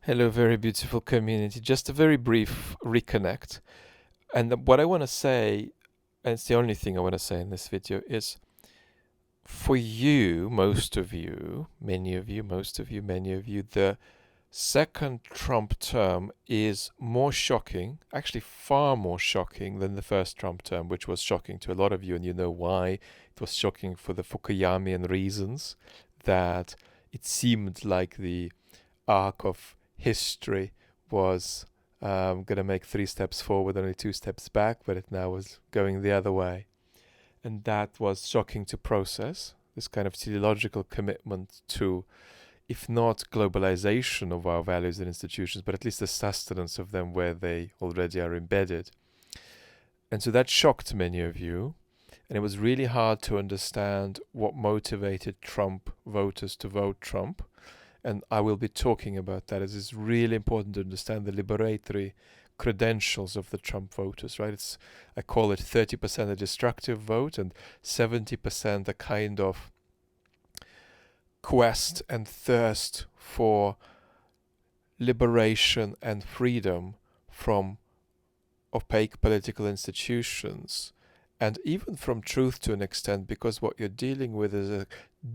Hello, very beautiful community. Just a very brief reconnect. And what I want to say, and it's the only thing I want to say in this video, is for you, most of you, many of you, most of you, many of you, the second Trump term is more shocking, actually far more shocking than the first Trump term, which was shocking to a lot of you, and you know why. It was shocking for the Fukuyamian reasons that it seemed like the arc of history was going to make 3 steps forward, only 2 steps back, but it now was going the other way. And that was shocking to process, this kind of teleological commitment to, if not globalization of our values and institutions, but at least the sustenance of them where they already are embedded. And so that shocked many of you. And it was really hard to understand what motivated Trump voters to vote Trump. And I will be talking about that, as it's really important to understand the liberatory credentials of the Trump voters, right? I call it 30% a destructive vote and 70% a kind of quest and thirst for liberation and freedom from opaque political institutions, and even from truth to an extent, because what you're dealing with is a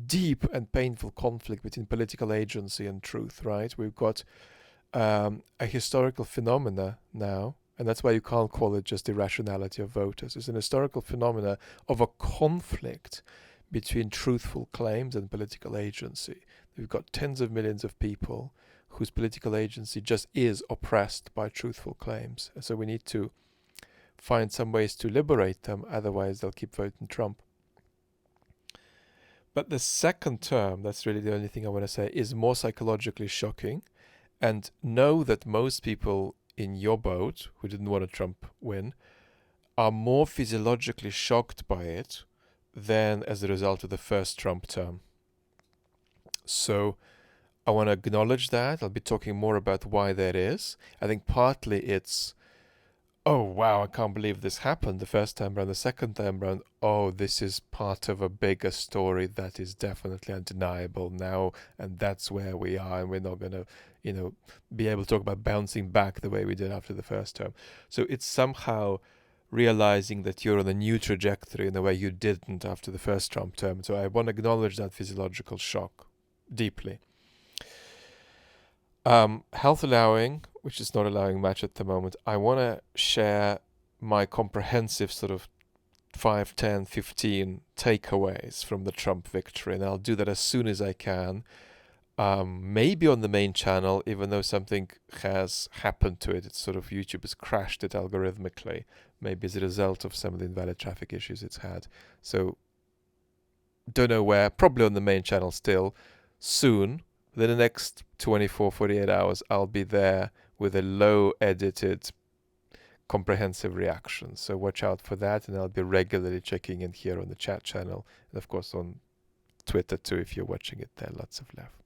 deep and painful conflict between political agency and truth, right? We've got a historical phenomena now, and that's why you can't call it just irrationality of voters. It's an historical phenomena of a conflict between truthful claims and political agency. We've got tens of millions of people whose political agency just is oppressed by truthful claims. And so we need to find some ways to liberate them, otherwise they'll keep voting Trump. But the second term, that's really the only thing I want to say, is more psychologically shocking. And know that most people in your boat who didn't want a Trump win are more physiologically shocked by it than as a result of the first Trump term. So I want to acknowledge that. I'll be talking more about why that is. I think partly it's, oh wow, I can't believe this happened the first time round. The second time round, oh, this is part of a bigger story that is definitely undeniable now, and that's where we are, and we're not going to, be able to talk about bouncing back the way we did after the first term. So it's somehow realizing that you're on a new trajectory in a way you didn't after the first Trump term. So I want to acknowledge that physiological shock deeply. Health allowing, which is not allowing much at the moment, I want to share my comprehensive sort of 5, 10, 15 takeaways from the Trump victory, and I'll do that as soon as I can. Maybe on the main channel, even though something has happened to it. It's sort of YouTube has crashed it algorithmically, maybe as a result of some of the invalid traffic issues it's had. So don't know where, probably on the main channel still, soon. Within the next 24, 48 hours, I'll be there with a low edited, comprehensive reaction. So watch out for that, and I'll be regularly checking in here on the chat channel, and of course on Twitter too if you're watching it there. Lots of love.